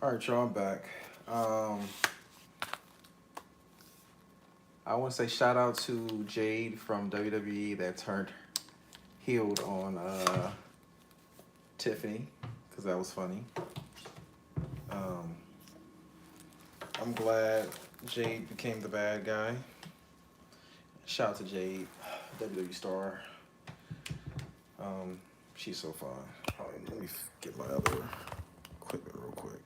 All right, y'all, I'm back. I want to say shout out to Jade from WWE that turned healed on Tiffany because that was funny. Um, I'm glad Jade became the bad guy. Shout out to Jade, WWE star. Um, she's so fun. Let me get my other equipment real quick.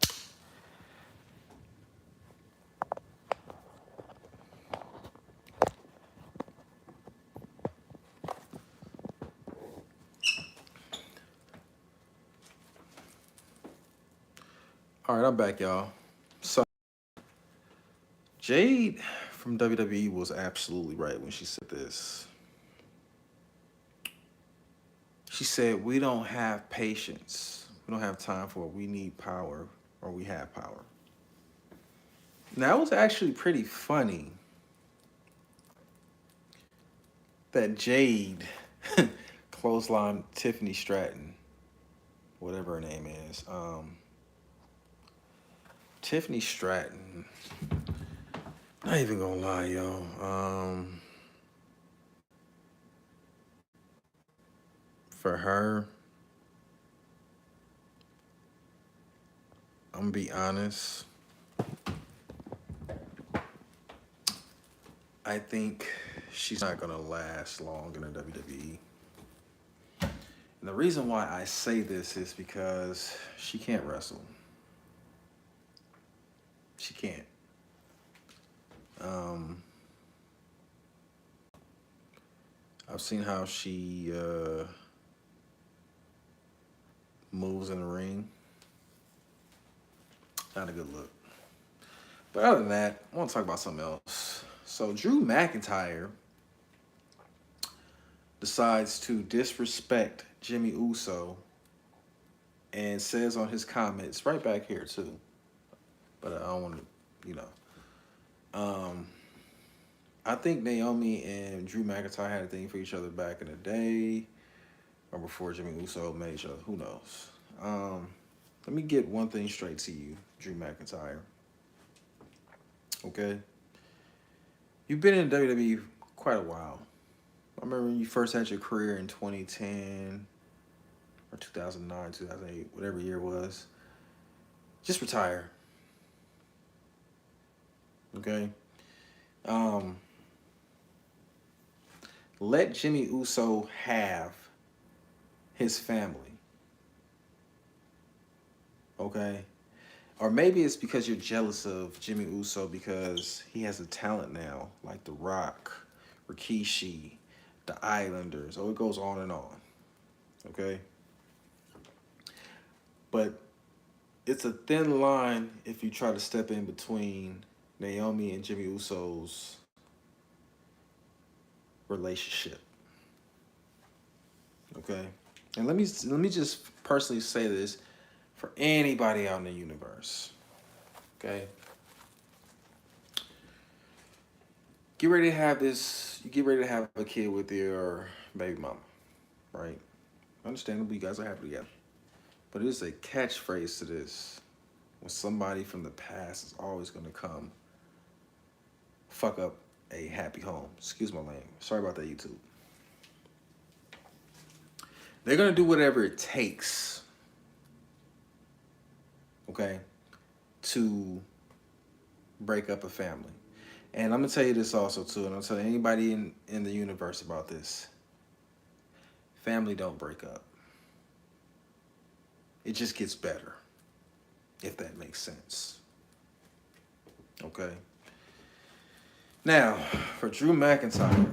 All right, I'm back, y'all. So Jade from WWE was absolutely right when she said this. She said, "We don't have patience. We don't have time for it. We need power, or we have power." Now, it was actually pretty funny that Jade clothesline Tiffany Stratton, whatever her name is. Tiffany Stratton, not even gonna lie, yo. For her, I'm gonna be honest. I think she's not gonna last long in the WWE. And the reason why I say this is because she can't wrestle. She can't. Um, I've seen how she moves in the ring. Not a good look. But other than that, I want to talk about something else. So Drew McIntyre decides to disrespect Jimmy Uso and says on his comments, right back here too. But I don't want to, you know. Um, I think Naomi and Drew McIntyre had a thing for each other back in the day, or before Jimmy Uso met each other. Who knows? Um, Let me get one thing straight to you, Drew McIntyre. Okay, you've been in WWE quite a while. I remember when you first had your career in 2010 or 2009, 2008, whatever year it was. Just retire. Okay. Um, Let Jimmy Uso have his family. Okay. Or maybe it's because you're jealous of Jimmy Uso because he has a talent now, like The Rock, Rikishi, the Islanders. Oh, it goes on and on. Okay. But it's a thin line if you try to step in between Naomi and Jimmy Uso's relationship. Okay. And let me just personally say this for anybody out in the universe. Okay. Get ready to have this. You get ready to have a kid with your baby mama, right? Understandably, you guys are happy together. But it is a catchphrase to this. When somebody from the past is always going to come fuck up a happy home. Excuse my language. Sorry about that, YouTube. They're going to do whatever it takes, okay, to break up a family. And I'm going to tell you this also, too, and I'm telling anybody in the universe about this. Family don't break up. It just gets better, if that makes sense. Okay? Now, for Drew McIntyre,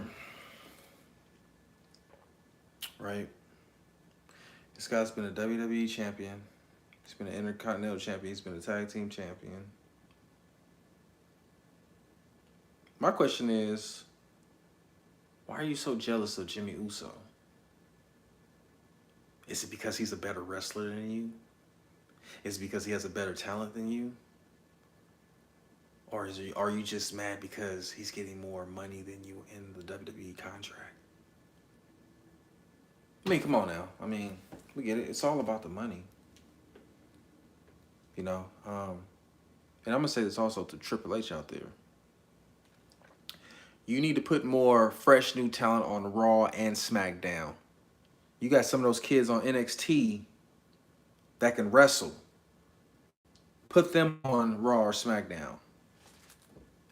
right? This guy's been a WWE champion. He's been an Intercontinental champion. He's been a tag team champion. My question is, why are you so jealous of Jimmy Uso? Is it because he's a better wrestler than you? Is it because he has a better talent than you? Or are you just mad because he's getting more money than you in the WWE contract? I mean, come on now. I mean, we get it. It's all about the money. You know, and I'm gonna say this also to Triple H out there. You need to put more fresh new talent on Raw and SmackDown. You got some of those kids on NXT that can wrestle. Put them on Raw or SmackDown.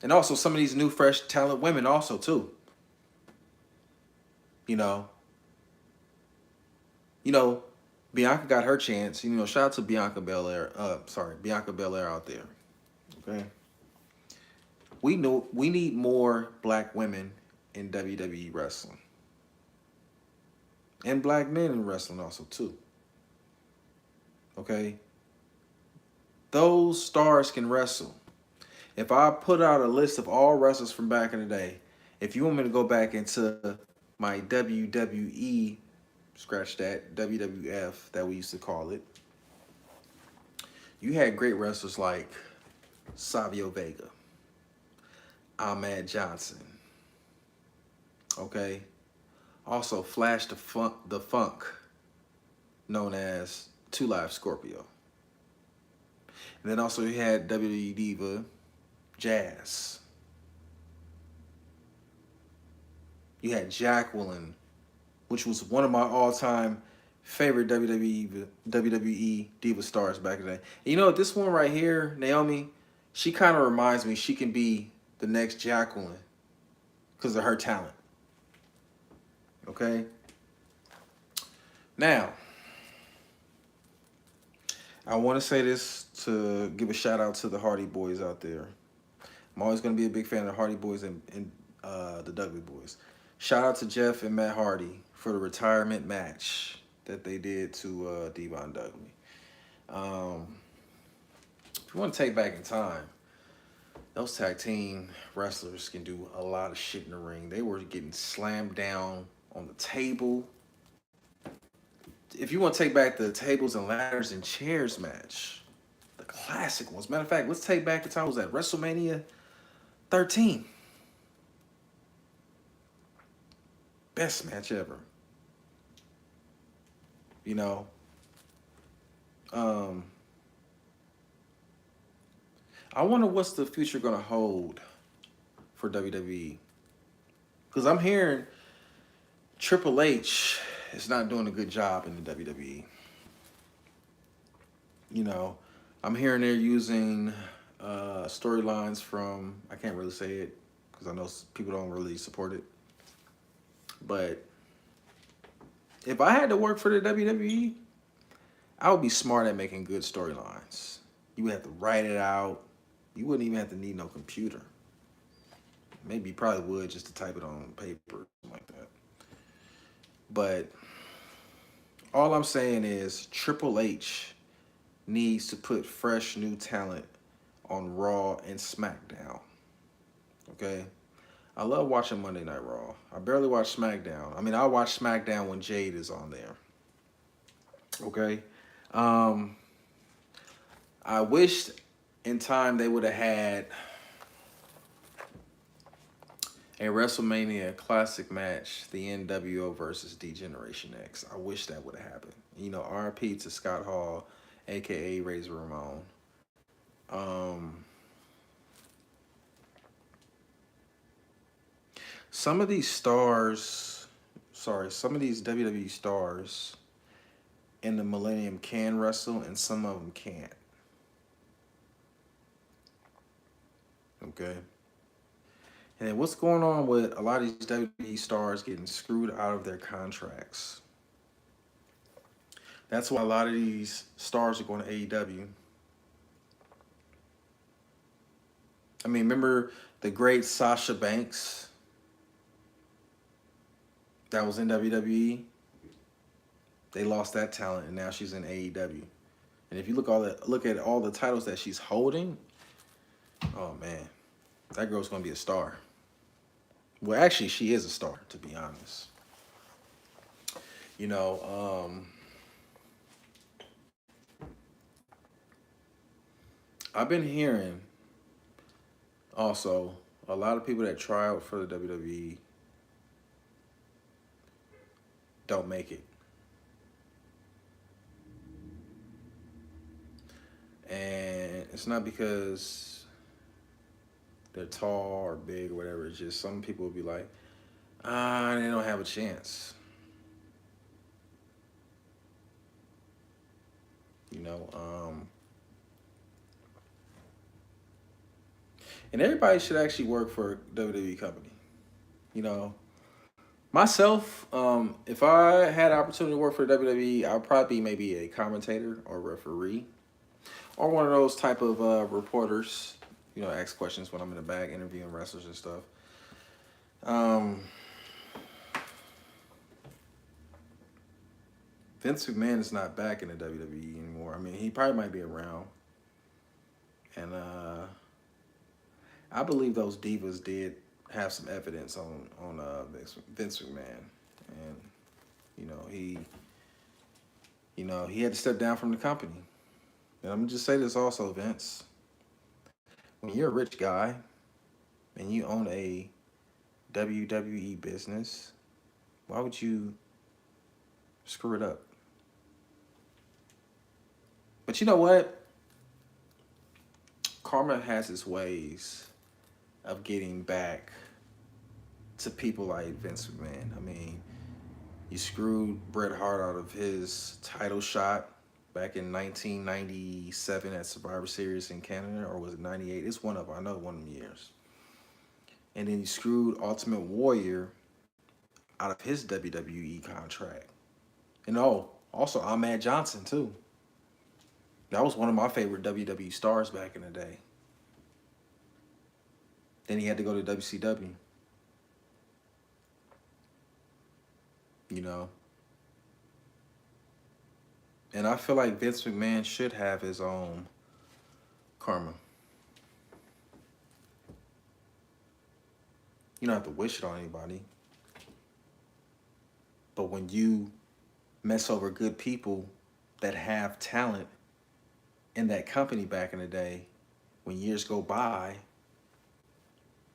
And also some of these new fresh talent women also too. You know. You know, Bianca got her chance. You know, shout out to Bianca Belair. Bianca Belair out there. Okay. We need more black women in WWE wrestling. And black men in wrestling also too. Okay? Those stars can wrestle. If I put out a list of all wrestlers from back in the day, if you want me to go back into my WWE, scratch that, WWF that we used to call it, you had great wrestlers like Savio Vega, Ahmed Johnson, okay? Also Flash the Funk, known as 2 Live Scorpio. And then also you had WWE Diva Jazz. You had Jacqueline, which was one of my all-time favorite WWE Diva stars back in the day. And you know, this one right here, Naomi, she kind of reminds me she can be the next Jacqueline because of her talent. Okay? Now, I want to say this to give a shout out to the Hardy Boys out there. I'm always going to be a big fan of the Hardy Boys and the Dudley Boys. Shout out to Jeff and Matt Hardy for the retirement match that they did to Devon Dudley. If you want to take back in time, those tag team wrestlers can do a lot of shit in the ring. They were getting slammed down on the table. If you want to take back the tables and ladders and chairs match, the classic ones. Matter of fact, let's take back the time. Was at WrestleMania 13. Best match ever. You know, I wonder what's the future going to hold for WWE. Because I'm hearing Triple H is not doing a good job in the WWE. You know, I'm hearing they're using storylines from, I can't really say it because I know people don't really support it. But if I had to work for the WWE, I would be smart at making good storylines. You would have to write it out. You wouldn't even have to need no computer. Maybe you probably would just to type it on paper, something like that. But all I'm saying is Triple H needs to put fresh new talent on Raw and SmackDown. Okay? I love watching Monday Night Raw. I barely watch SmackDown. I mean, I watch SmackDown when Jade is on there. Okay? I wished in time they would have had a WrestleMania classic match, the NWO versus D-Generation X. I wish that would have happened. You know, RP to Scott Hall, a.k.a. Razor Ramon. Some of these stars, some of these WWE stars in the Millennium can wrestle and some of them can't. Okay? And then what's going on with a lot of these WWE stars getting screwed out of their contracts? That's why a lot of these stars are going to AEW. I mean, remember the great Sasha Banks that was in WWE? They lost that talent, and now she's in AEW. And if you look at all the titles that she's holding, oh man, that girl's gonna be a star. Well, actually, she is a star, to be honest. You know, I've been hearing also a lot of people that try out for the WWE don't make it. And it's not because they're tall or big or whatever. It's just some people will be like, they don't have a chance. You know, and everybody should actually work for a WWE company. You know, myself, if I had an opportunity to work for WWE, I'd probably be maybe a commentator or referee or one of those type of reporters. You know, ask questions when I'm in the back interviewing wrestlers and stuff. Um, Vince McMahon is not back in the WWE anymore. I mean, he probably might be around, and I believe those divas did have some evidence on Vince McMahon, and you know he had to step down from the company. And I'm gonna just say this also, Vince. When you're a rich guy and you own a WWE business, why would you screw it up? But you know what? Karma has its ways of getting back to people like Vince McMahon. I mean, you screwed Bret Hart out of his title shot back in 1997 at Survivor Series in Canada, or was it 98? It's one of them. I know one of them years. And then you screwed Ultimate Warrior out of his WWE contract. And also Ahmed Johnson too. That was one of my favorite WWE stars back in the day. Then he had to go to WCW. You know. And I feel like Vince McMahon should have his own karma. You don't have to wish it on anybody. But when you mess over good people that have talent in that company back in the day, when years go by,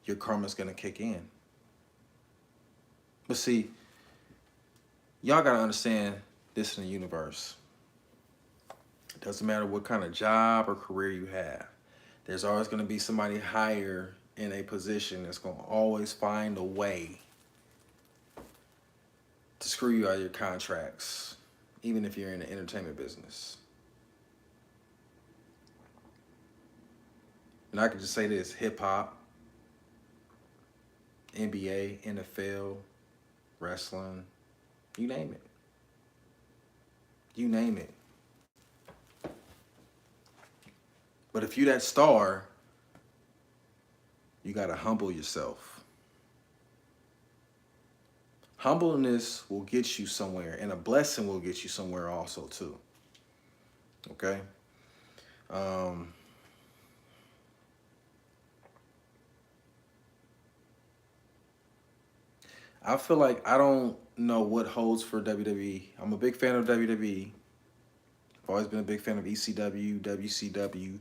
your karma's gonna kick in. But see, y'all gotta understand this in the universe. It doesn't matter what kind of job or career you have. There's always gonna be somebody higher in a position that's gonna always find a way to screw you out of your contracts, even if you're in the entertainment business. And I can just say this: hip hop, NBA, NFL, wrestling, you name it. You name it. But if you that star, you gotta humble yourself. Humbleness will get you somewhere, and a blessing will get you somewhere also too. Okay? I feel like I don't know what holds for WWE. I'm a big fan of WWE. I've always been a big fan of ECW, WCW,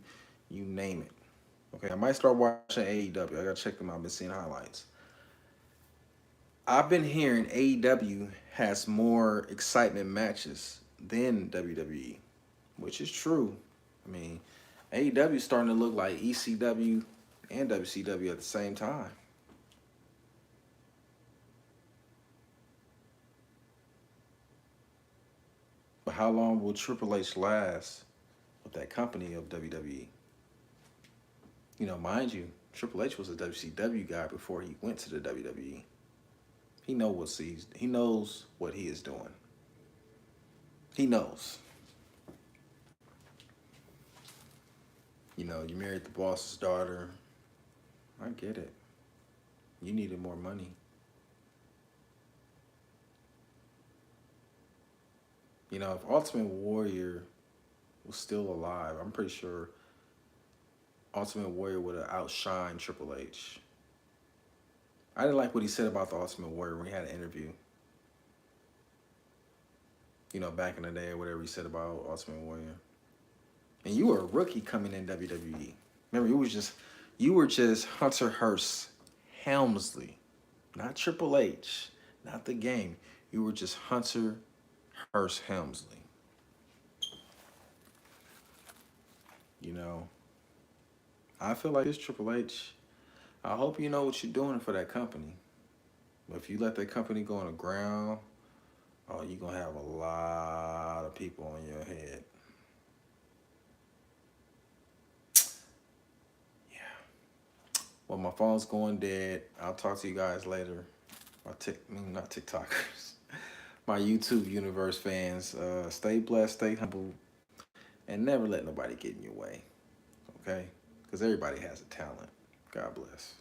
you name it. Okay, I might start watching AEW. I gotta check them out. I've been seeing highlights. I've been hearing AEW has more excitement matches than WWE, which is true. I mean, AEW is starting to look like ECW and WCW at the same time. But how long will Triple H last with that company of WWE? You know, mind you, Triple H was a WCW guy before he went to the WWE. He knows what he is doing. He knows. You know, you married the boss's daughter. I get it. You needed more money. You know, if Ultimate Warrior was still alive, I'm pretty sure Ultimate Warrior would have outshined Triple H. I didn't like what he said about the Ultimate Warrior when he had an interview. You know, back in the day or whatever he said about Ultimate Warrior. And you were a rookie coming in WWE. Remember, you were just Hunter Hearst Helmsley, not Triple H, not the game. You were just Hunter Hearst Helmsley. You know, I feel like this Triple H. I hope you know what you're doing for that company. But if you let that company go on the ground, oh, you're gonna have a lot of people on your head. Yeah. Well, my phone's going dead. I'll talk to you guys later. Not TikTokers. My YouTube universe fans. Stay blessed, stay humble, and never let nobody get in your way. Okay? Because everybody has a talent. God bless.